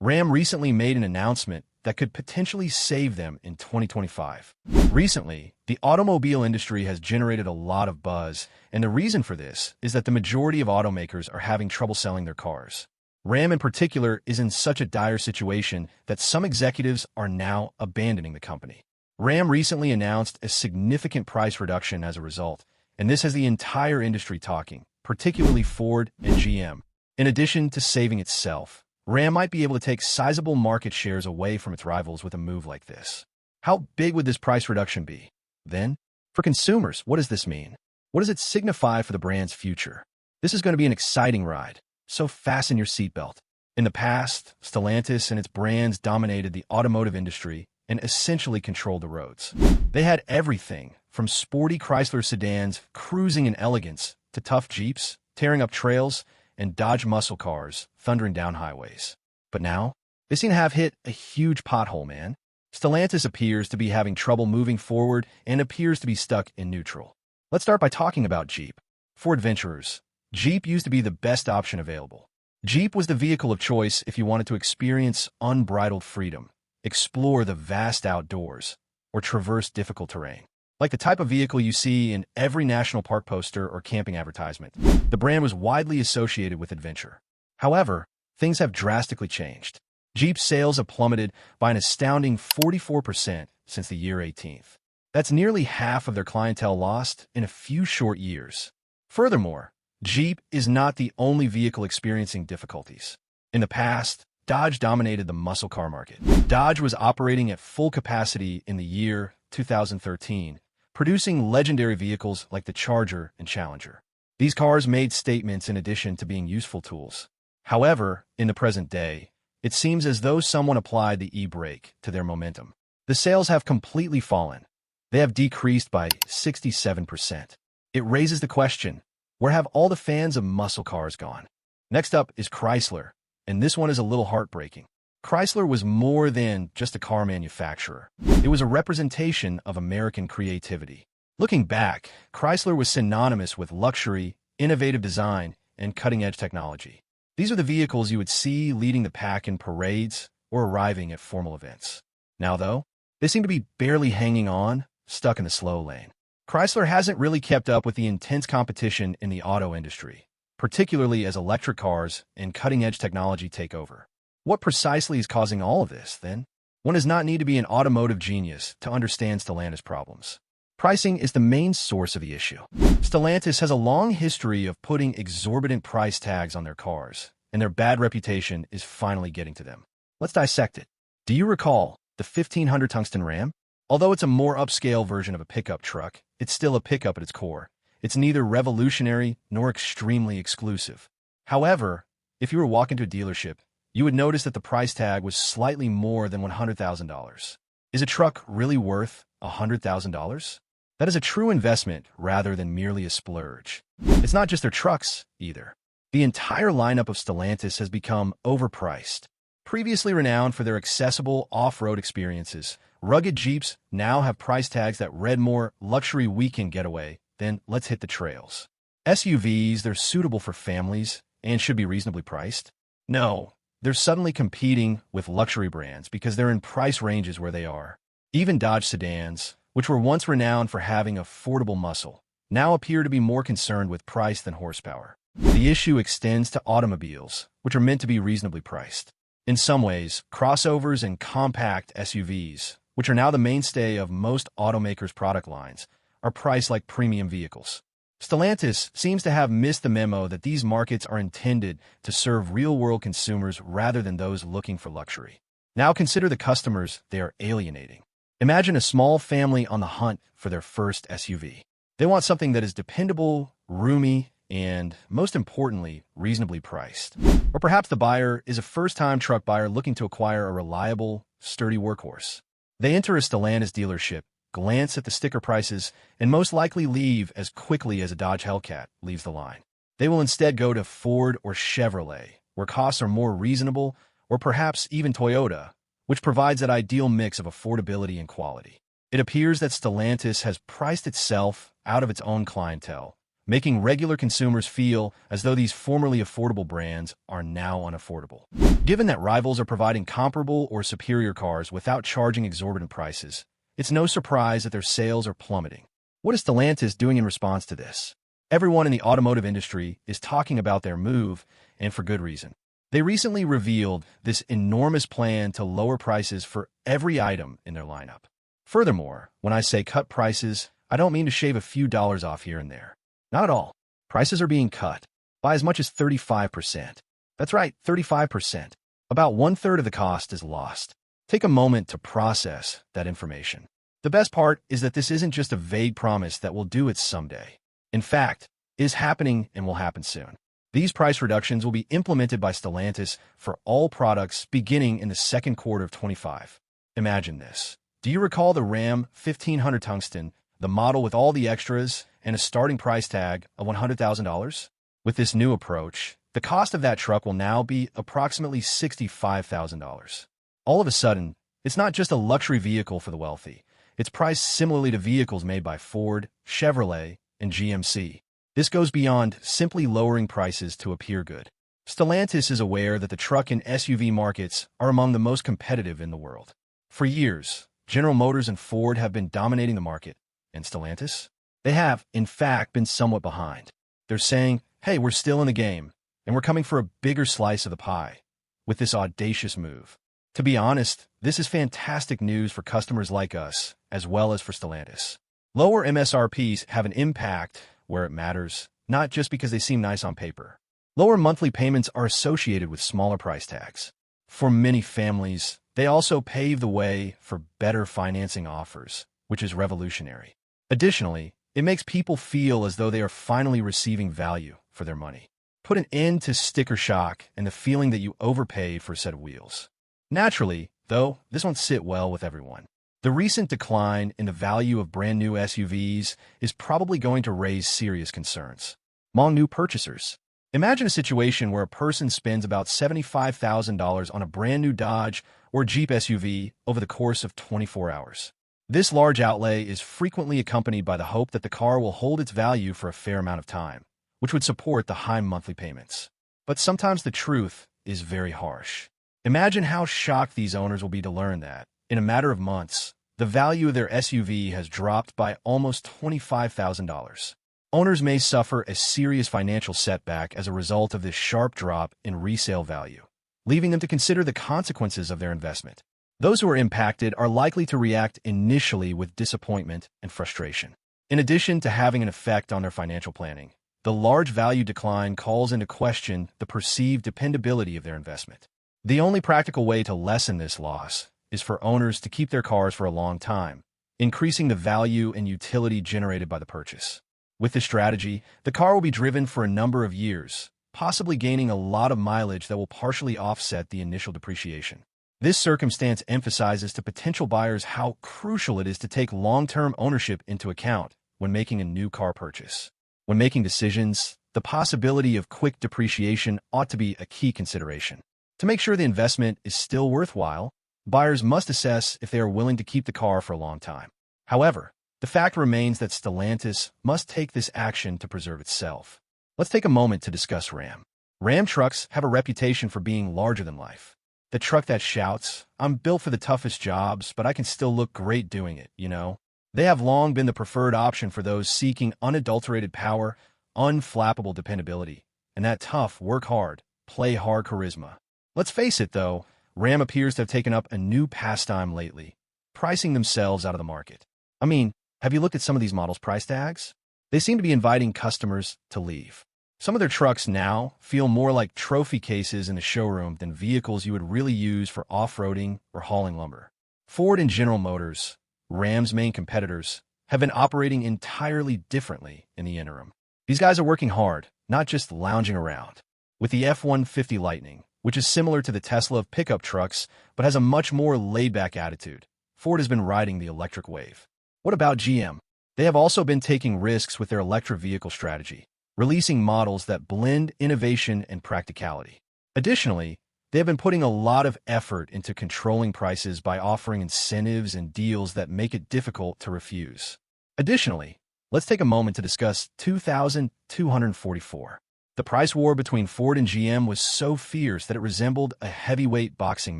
Ram recently made an announcement that could potentially save them in 2025. Recently, the automobile industry has generated a lot of buzz, and the reason for this is that the majority of automakers are having trouble selling their cars. Ram in particular is in such a dire situation that some executives are now abandoning the company. Ram recently announced a significant price reduction as a result, and this has the entire industry talking, particularly Ford and GM. In addition to saving itself, Ram might be able to take sizable market shares away from its rivals with a move like this. How big would this price reduction be? Then, for consumers, what does this mean? What does it signify for the brand's future? This is going to be an exciting ride, so fasten your seatbelt. In the past, Stellantis and its brands dominated the automotive industry and essentially controlled the roads. They had everything from sporty Chrysler sedans cruising in elegance to tough Jeeps tearing up trails and Dodge muscle cars thundering down highways. But now, they seem to have hit a huge pothole, man. Stellantis appears to be having trouble moving forward and appears to be stuck in neutral. Let's start by talking about Jeep. For adventurers, Jeep used to be the best option available. Jeep was the vehicle of choice if you wanted to experience unbridled freedom, explore the vast outdoors, or traverse difficult terrain. Like the type of vehicle you see in every national park poster or camping advertisement, the brand was widely associated with adventure. However, things have drastically changed. Jeep's sales have plummeted by an astounding 44% since the year 18th. That's nearly half of their clientele lost in a few short years. Furthermore, Jeep is not the only vehicle experiencing difficulties. In the past, Dodge dominated the muscle car market. Dodge was operating at full capacity in the year 2013, producing legendary vehicles like the Charger and Challenger. These cars made statements in addition to being useful tools. However, in the present day, it seems as though someone applied the e-brake to their momentum. The sales have completely fallen. They have decreased by 67%. It raises the question, where have all the fans of muscle cars gone? Next up is Chrysler, and this one is a little heartbreaking. Chrysler was more than just a car manufacturer. It was a representation of American creativity. Looking back, Chrysler was synonymous with luxury, innovative design, and cutting-edge technology. These are the vehicles you would see leading the pack in parades or arriving at formal events. Now, though, they seem to be barely hanging on, stuck in the slow lane. Chrysler hasn't really kept up with the intense competition in the auto industry, particularly as electric cars and cutting-edge technology take over. What precisely is causing all of this, then? One does not need to be an automotive genius to understand Stellantis' problems. Pricing is the main source of the issue. Stellantis has a long history of putting exorbitant price tags on their cars, and their bad reputation is finally getting to them. Let's dissect it. Do you recall the 1500 tungsten Ram? Although it's a more upscale version of a pickup truck, it's still a pickup at its core. It's neither revolutionary nor extremely exclusive. However, if you were walking to a dealership, you would notice that the price tag was slightly more than $100,000. Is a truck really worth $100,000? That is a true investment rather than merely a splurge. It's not just their trucks, either. The entire lineup of Stellantis has become overpriced. Previously renowned for their accessible off-road experiences, rugged Jeeps now have price tags that read more luxury weekend getaway than let's hit the trails. SUVs, they're suitable for families and should be reasonably priced. No, they're suddenly competing with luxury brands because they're in price ranges where they are. Even Dodge sedans, which were once renowned for having affordable muscle, now appear to be more concerned with price than horsepower. The issue extends to automobiles, which are meant to be reasonably priced. In some ways, crossovers and compact SUVs, which are now the mainstay of most automakers' product lines, are priced like premium vehicles. Stellantis seems to have missed the memo that these markets are intended to serve real-world consumers rather than those looking for luxury. Now consider the customers they are alienating. Imagine a small family on the hunt for their first SUV. They want something that is dependable, roomy, and, most importantly, reasonably priced. Or perhaps the buyer is a first-time truck buyer looking to acquire a reliable, sturdy workhorse. They enter a Stellantis dealership, glance at the sticker prices, and most likely leave as quickly as a Dodge Hellcat leaves the line. They will instead go to Ford or Chevrolet, where costs are more reasonable, or perhaps even Toyota, which provides that ideal mix of affordability and quality. It appears that Stellantis has priced itself out of its own clientele, making regular consumers feel as though these formerly affordable brands are now unaffordable. Given that rivals are providing comparable or superior cars without charging exorbitant prices, it's no surprise that their sales are plummeting. What is Stellantis doing in response to this? Everyone in the automotive industry is talking about their move, and for good reason. They recently revealed this enormous plan to lower prices for every item in their lineup. Furthermore, when I say cut prices, I don't mean to shave a few dollars off here and there. Not at all. Prices are being cut by as much as 35%. That's right, 35%. About one-third of the cost is lost. Take a moment to process that information. The best part is that this isn't just a vague promise that we'll do it someday. In fact, it is happening and will happen soon. These price reductions will be implemented by Stellantis for all products beginning in the second quarter of 2025. Imagine this. Do you recall the Ram 1500 Tungsten, the model with all the extras and a starting price tag of $100,000? With this new approach, the cost of that truck will now be approximately $65,000. All of a sudden, it's not just a luxury vehicle for the wealthy. It's priced similarly to vehicles made by Ford, Chevrolet, and GMC. This goes beyond simply lowering prices to appear good. Stellantis is aware that the truck and SUV markets are among the most competitive in the world. For years, General Motors and Ford have been dominating the market, and Stellantis? They have, in fact, been somewhat behind. They're saying, hey, we're still in the game, and we're coming for a bigger slice of the pie with this audacious move. To be honest, this is fantastic news for customers like us, as well as for Stellantis. Lower MSRPs have an impact where it matters, not just because they seem nice on paper. Lower monthly payments are associated with smaller price tags. For many families, they also pave the way for better financing offers, which is revolutionary. Additionally, it makes people feel as though they are finally receiving value for their money. Put an end to sticker shock and the feeling that you overpaid for a set of wheels. Naturally, though, this won't sit well with everyone. The recent decline in the value of brand new SUVs is probably going to raise serious concerns among new purchasers. Imagine a situation where a person spends about $75,000 on a brand new Dodge or Jeep SUV over the course of 24 hours. This large outlay is frequently accompanied by the hope that the car will hold its value for a fair amount of time, which would support the high monthly payments. But sometimes the truth is very harsh. Imagine how shocked these owners will be to learn that, in a matter of months, the value of their SUV has dropped by almost $25,000. Owners may suffer a serious financial setback as a result of this sharp drop in resale value, leaving them to consider the consequences of their investment. Those who are impacted are likely to react initially with disappointment and frustration. In addition to having an effect on their financial planning, the large value decline calls into question the perceived dependability of their investment. The only practical way to lessen this loss is for owners to keep their cars for a long time, increasing the value and utility generated by the purchase. With this strategy, the car will be driven for a number of years, possibly gaining a lot of mileage that will partially offset the initial depreciation. This circumstance emphasizes to potential buyers how crucial it is to take long-term ownership into account when making a new car purchase. When making decisions, the possibility of quick depreciation ought to be a key consideration. To make sure the investment is still worthwhile, buyers must assess if they are willing to keep the car for a long time. However, the fact remains that Stellantis must take this action to preserve itself. Let's take a moment to discuss Ram. Ram trucks have a reputation for being larger than life. The truck that shouts, "I'm built for the toughest jobs, but I can still look great doing it, you know?" They have long been the preferred option for those seeking unadulterated power, unflappable dependability, and that tough, work hard, play hard charisma. Let's face it, though, Ram appears to have taken up a new pastime lately, pricing themselves out of the market. I mean, have you looked at some of these models' price tags? They seem to be inviting customers to leave. Some of their trucks now feel more like trophy cases in the showroom than vehicles you would really use for off-roading or hauling lumber. Ford and General Motors, Ram's main competitors, have been operating entirely differently in the interim. These guys are working hard, not just lounging around. With the F-150 Lightning, which is similar to the Tesla of pickup trucks but has a much more laid-back attitude, Ford has been riding the electric wave. What about GM? They have also been taking risks with their electric vehicle strategy, releasing models that blend innovation and practicality. Additionally, they have been putting a lot of effort into controlling prices by offering incentives and deals that make it difficult to refuse. Additionally, let's take a moment to discuss 2,244. The price war between Ford and GM was so fierce that it resembled a heavyweight boxing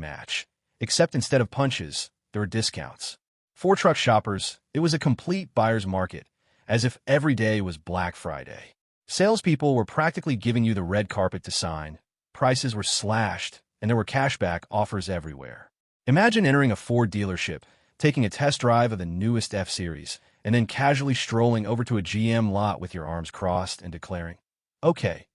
match, except instead of punches, there were discounts. For truck shoppers, it was a complete buyer's market, as if every day was Black Friday. Salespeople were practically giving you the red carpet to sign, prices were slashed, and there were cashback offers everywhere. Imagine entering a Ford dealership, taking a test drive of the newest F-Series, and then casually strolling over to a GM lot with your arms crossed and declaring, "Okay,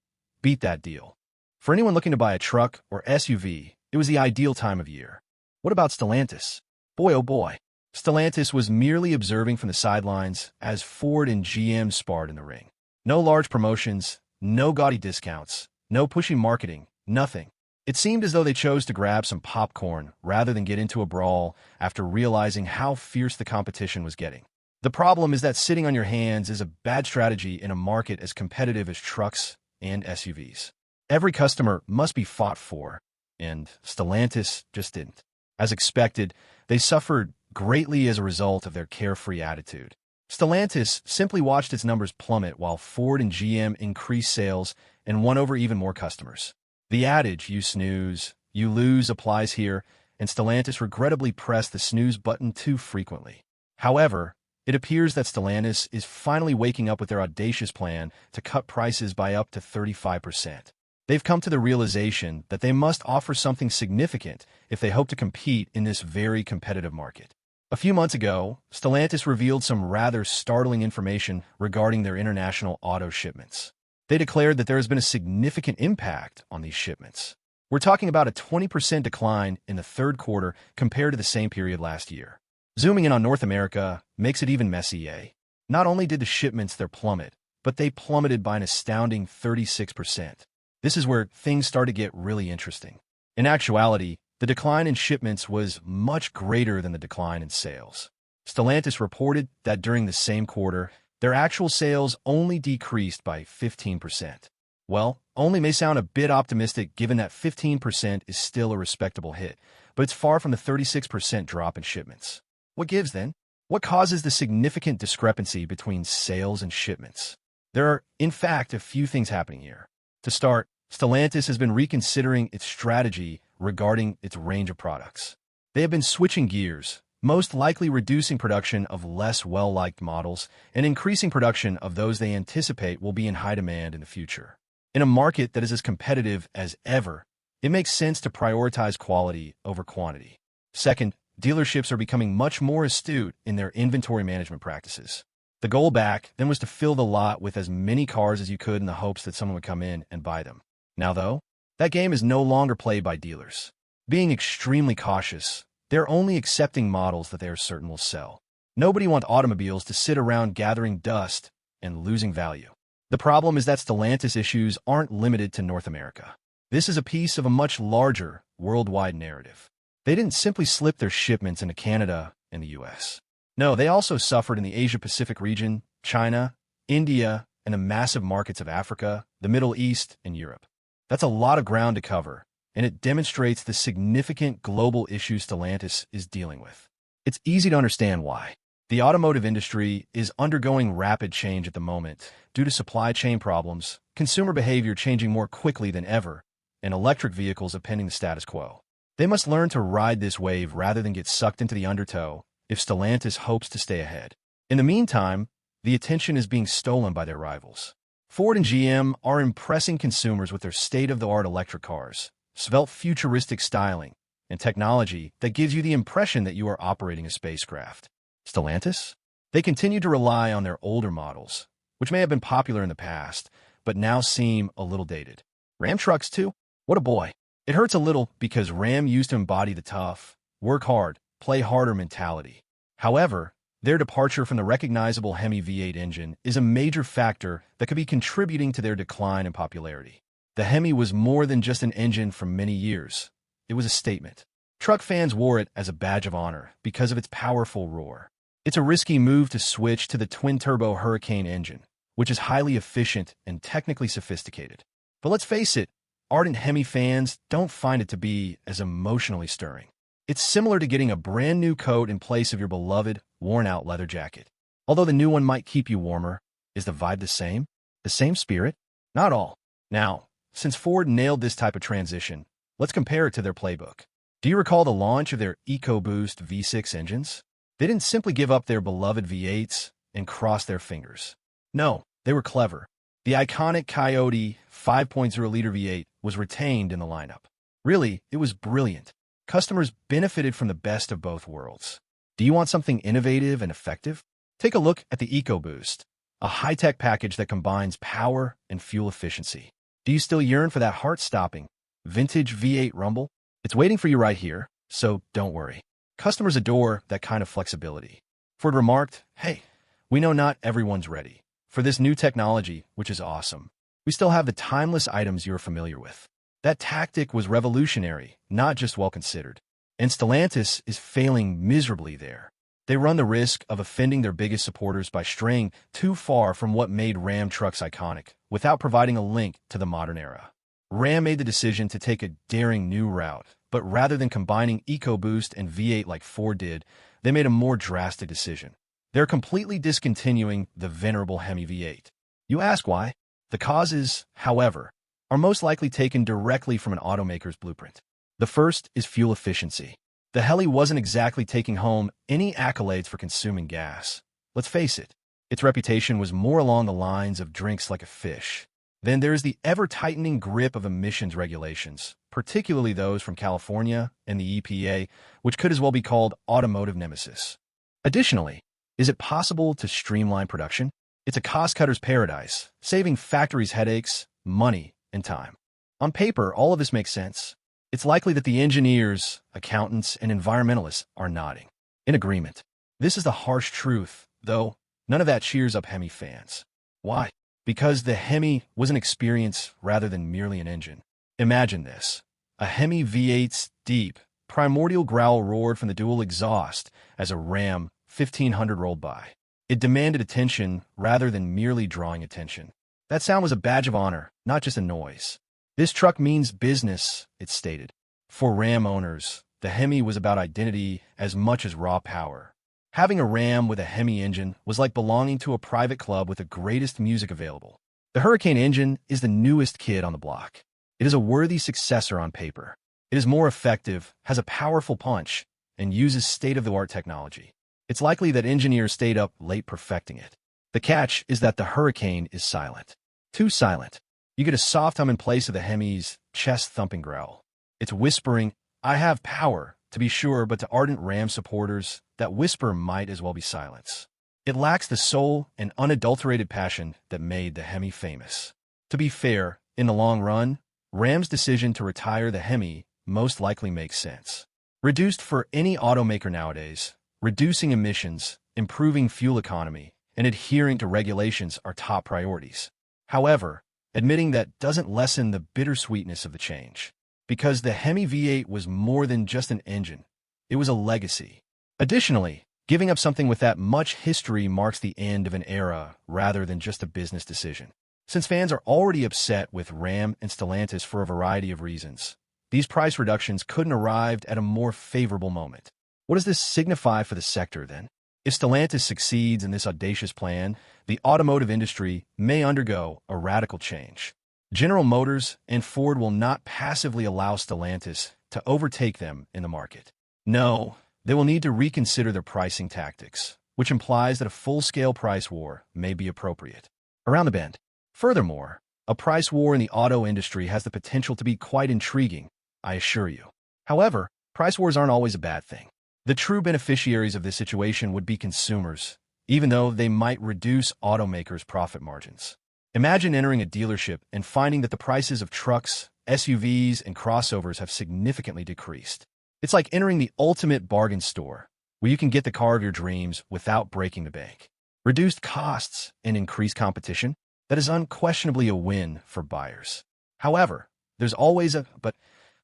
beat that deal." For anyone looking to buy a truck or SUV, it was the ideal time of year. What about Stellantis? Boy, oh boy. Stellantis was merely observing from the sidelines as Ford and GM sparred in the ring. No large promotions, no gaudy discounts, no pushy marketing, nothing. It seemed as though they chose to grab some popcorn rather than get into a brawl after realizing how fierce the competition was getting. The problem is that sitting on your hands is a bad strategy in a market as competitive as trucks and SUVs. Every customer must be fought for, and Stellantis just didn't. As expected, they suffered greatly as a result of their carefree attitude. Stellantis simply watched its numbers plummet while Ford and GM increased sales and won over even more customers. The adage, "you snooze, you lose," applies here, and Stellantis regrettably pressed the snooze button too frequently. However, it appears that Stellantis is finally waking up with their audacious plan to cut prices by up to 35%. They've come to the realization that they must offer something significant if they hope to compete in this very competitive market. A few months ago, Stellantis revealed some rather startling information regarding their international auto shipments. They declared that there has been a significant impact on these shipments. We're talking about a 20% decline in the third quarter compared to the same period last year. Zooming in on North America makes it even messier. Not only did the shipments there plummet, but they plummeted by an astounding 36%. This is where things start to get really interesting. In actuality, the decline in shipments was much greater than the decline in sales. Stellantis reported that during the same quarter, their actual sales only decreased by 15%. Well, only may sound a bit optimistic given that 15% is still a respectable hit, but it's far from the 36% drop in shipments. What gives then? What causes the significant discrepancy between sales and shipments? There are, in fact, a few things happening here. To start, Stellantis has been reconsidering its strategy regarding its range of products. They have been switching gears, most likely reducing production of less well-liked models and increasing production of those they anticipate will be in high demand in the future. In a market that is as competitive as ever, it makes sense to prioritize quality over quantity. Second, dealerships are becoming much more astute in their inventory management practices. The goal back then was to fill the lot with as many cars as you could in the hopes that someone would come in and buy them. Now, though, that game is no longer played by dealers. Being extremely cautious, they're only accepting models that they are certain will sell. Nobody wants automobiles to sit around gathering dust and losing value. The problem is that Stellantis issues aren't limited to North America. This is a piece of a much larger, worldwide narrative. They didn't simply slip their shipments into Canada and the US. No, they also suffered in the Asia-Pacific region, China, India, and the massive markets of Africa, the Middle East, and Europe. That's a lot of ground to cover, and it demonstrates the significant global issues Stellantis is dealing with. It's easy to understand why. The automotive industry is undergoing rapid change at the moment due to supply chain problems, consumer behavior changing more quickly than ever, and electric vehicles appending the status quo. They must learn to ride this wave rather than get sucked into the undertow if Stellantis hopes to stay ahead. In the meantime, the attention is being stolen by their rivals. Ford and GM are impressing consumers with their state-of-the-art electric cars, svelte futuristic styling, and technology that gives you the impression that you are operating a spacecraft. Stellantis? They continue to rely on their older models, which may have been popular in the past, but now seem a little dated. Ram trucks, too? What a boy. It hurts a little because Ram used to embody the tough, work hard, play harder mentality. However, their departure from the recognizable Hemi V8 engine is a major factor that could be contributing to their decline in popularity. The Hemi was more than just an engine for many years. It was a statement. Truck fans wore it as a badge of honor because of its powerful roar. It's a risky move to switch to the twin-turbo Hurricane engine, which is highly efficient and technically sophisticated. But let's face it, ardent Hemi fans don't find it to be as emotionally stirring. It's similar to getting a brand new coat in place of your beloved, worn-out leather jacket. Although the new one might keep you warmer, is the vibe the same? The same spirit? Not all. Now, since Ford nailed this type of transition, let's compare it to their playbook. Do you recall the launch of their EcoBoost V6 engines? They didn't simply give up their beloved V8s and cross their fingers. No, they were clever. The iconic Coyote 5.0-liter V8 was retained in the lineup. Really, it was brilliant. Customers benefited from the best of both worlds. Do you want something innovative and effective? Take a look at the EcoBoost, a high-tech package that combines power and fuel efficiency. Do you still yearn for that heart-stopping, vintage V8 rumble? It's waiting for you right here, so don't worry. Customers adore that kind of flexibility. Ford remarked, "Hey, we know not everyone's ready for this new technology, which is awesome. We still have the timeless items you're familiar with." That tactic was revolutionary, not just well-considered. And Stellantis is failing miserably there. They run the risk of offending their biggest supporters by straying too far from what made Ram trucks iconic, without providing a link to the modern era. Ram made the decision to take a daring new route, but rather than combining EcoBoost and V8 like Ford did, they made a more drastic decision. They're completely discontinuing the venerable Hemi V8. You ask why? The causes, however, are most likely taken directly from an automaker's blueprint. The first is fuel efficiency. The Heli wasn't exactly taking home any accolades for consuming gas. Let's face it, its reputation was more along the lines of drinks like a fish. Then there's the ever-tightening grip of emissions regulations, particularly those from California and the EPA, which could as well be called automotive nemesis. Additionally, is it possible to streamline production? It's a cost-cutter's paradise, saving factories headaches, money, and time. On paper, all of this makes sense. It's likely that the engineers, accountants, and environmentalists are nodding in agreement. This is the harsh truth, though none of that cheers up Hemi fans. Why? Because the Hemi was an experience rather than merely an engine. Imagine this. A Hemi V8's deep, primordial growl roared from the dual exhaust as a Ram 1500 rolled by. It demanded attention rather than merely drawing attention. That sound was a badge of honor, not just a noise. This truck means business, it stated. For Ram owners, the Hemi was about identity as much as raw power. Having a Ram with a Hemi engine was like belonging to a private club with the greatest music available. The Hurricane engine is the newest kid on the block. It is a worthy successor on paper. It is more effective, has a powerful punch, and uses state-of-the-art technology. It's likely that engineers stayed up late perfecting it. The catch is that the Hurricane is silent. Too silent. You get a soft hum in place of the Hemi's chest-thumping growl. It's whispering, "I have power," to be sure, but to ardent Ram supporters, that whisper might as well be silence. It lacks the soul and unadulterated passion that made the Hemi famous. To be fair, in the long run, Ram's decision to retire the Hemi most likely makes sense. Reduced for any automaker nowadays, reducing emissions, improving fuel economy, and adhering to regulations are top priorities. However, admitting that doesn't lessen the bittersweetness of the change. Because the Hemi V8 was more than just an engine. It was a legacy. Additionally, giving up something with that much history marks the end of an era rather than just a business decision. Since fans are already upset with Ram and Stellantis for a variety of reasons, these price reductions couldn't arrive at a more favorable moment. What does this signify for the sector, then? If Stellantis succeeds in this audacious plan, the automotive industry may undergo a radical change. General Motors and Ford will not passively allow Stellantis to overtake them in the market. No, they will need to reconsider their pricing tactics, which implies that a full-scale price war may be appropriate. Around the bend. Furthermore, a price war in the auto industry has the potential to be quite intriguing, I assure you. However, price wars aren't always a bad thing. The true beneficiaries of this situation would be consumers, even though they might reduce automakers' profit margins. Imagine entering a dealership and finding that the prices of trucks, SUVs, and crossovers have significantly decreased. It's like entering the ultimate bargain store, where you can get the car of your dreams without breaking the bank. Reduced costs and increased competition, that is unquestionably a win for buyers. However, there's always but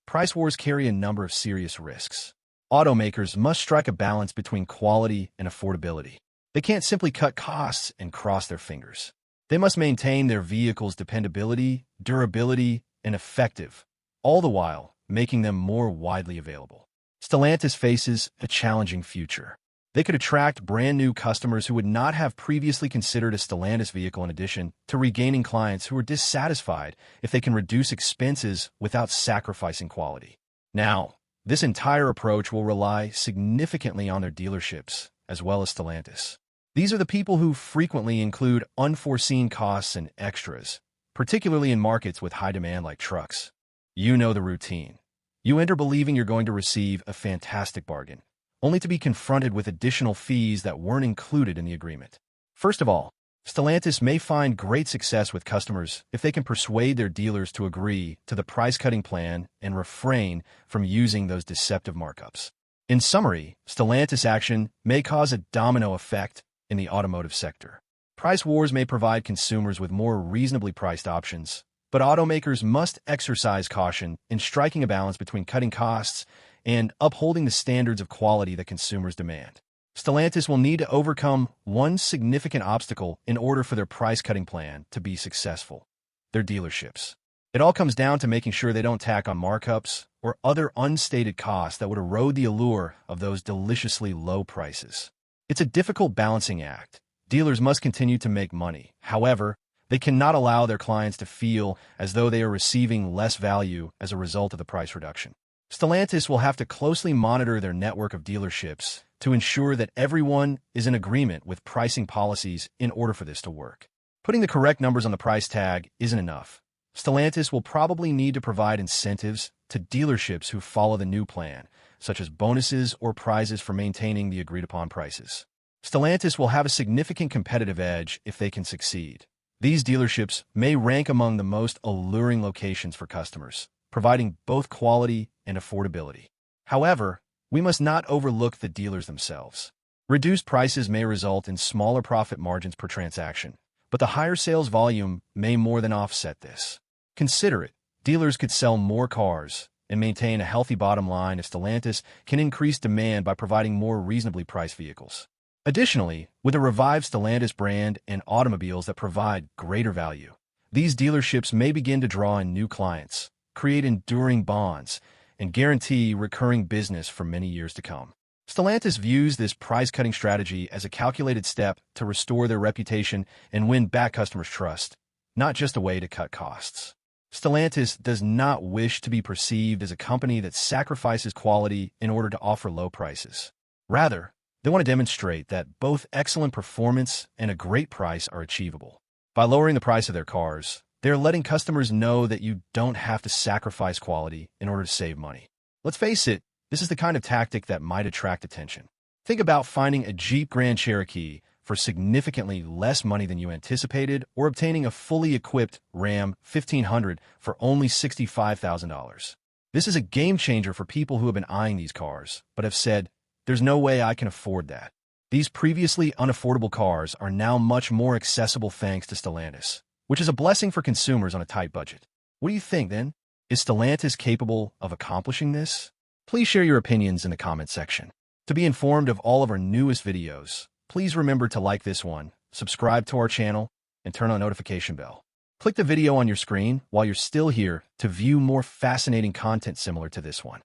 price wars carry a number of serious risks. Automakers must strike a balance between quality and affordability. They can't simply cut costs and cross their fingers. They must maintain their vehicles' dependability, durability, and effective, all the while making them more widely available. Stellantis faces a challenging future. They could attract brand new customers who would not have previously considered a Stellantis vehicle, in addition to regaining clients who are dissatisfied if they can reduce expenses without sacrificing quality. Now, this entire approach will rely significantly on their dealerships, as well as Stellantis. These are the people who frequently include unforeseen costs and extras, particularly in markets with high demand like trucks. You know the routine. You enter believing you're going to receive a fantastic bargain, only to be confronted with additional fees that weren't included in the agreement. First of all, Stellantis may find great success with customers if they can persuade their dealers to agree to the price-cutting plan and refrain from using those deceptive markups. In summary, Stellantis action may cause a domino effect in the automotive sector. Price wars may provide consumers with more reasonably priced options, but automakers must exercise caution in striking a balance between cutting costs and upholding the standards of quality that consumers demand. Stellantis will need to overcome one significant obstacle in order for their price-cutting plan to be successful: their dealerships. It all comes down to making sure they don't tack on markups or other unstated costs that would erode the allure of those deliciously low prices. It's a difficult balancing act. Dealers must continue to make money. However, they cannot allow their clients to feel as though they are receiving less value as a result of the price reduction. Stellantis will have to closely monitor their network of dealerships to ensure that everyone is in agreement with pricing policies in order for this to work. Putting the correct numbers on the price tag isn't enough. Stellantis will probably need to provide incentives to dealerships who follow the new plan, such as bonuses or prizes for maintaining the agreed-upon prices. Stellantis will have a significant competitive edge if they can succeed. These dealerships may rank among the most alluring locations for customers, providing both quality and affordability. However, we must not overlook the dealers themselves. Reduced prices may result in smaller profit margins per transaction, but the higher sales volume may more than offset this. Consider it. Dealers could sell more cars and maintain a healthy bottom line if Stellantis can increase demand by providing more reasonably priced vehicles. Additionally, with a revived Stellantis brand and automobiles that provide greater value, these dealerships may begin to draw in new clients, create enduring bonds, and guarantee recurring business for many years to come. Stellantis views this price-cutting strategy as a calculated step to restore their reputation and win back customers' trust, not just a way to cut costs. Stellantis does not wish to be perceived as a company that sacrifices quality in order to offer low prices. Rather, they want to demonstrate that both excellent performance and a great price are achievable. By lowering the price of their cars, they're letting customers know that you don't have to sacrifice quality in order to save money. Let's face it, this is the kind of tactic that might attract attention. Think about finding a Jeep Grand Cherokee for significantly less money than you anticipated, or obtaining a fully equipped Ram 1500 for only $65,000. This is a game changer for people who have been eyeing these cars, but have said, "There's no way I can afford that." These previously unaffordable cars are now much more accessible thanks to Stellantis, which is a blessing for consumers on a tight budget. What do you think, then? Is Stellantis capable of accomplishing this? Please share your opinions in the comment section. To be informed of all of our newest videos, please remember to like this one, subscribe to our channel, and turn on the notification bell. Click the video on your screen while you're still here to view more fascinating content similar to this one.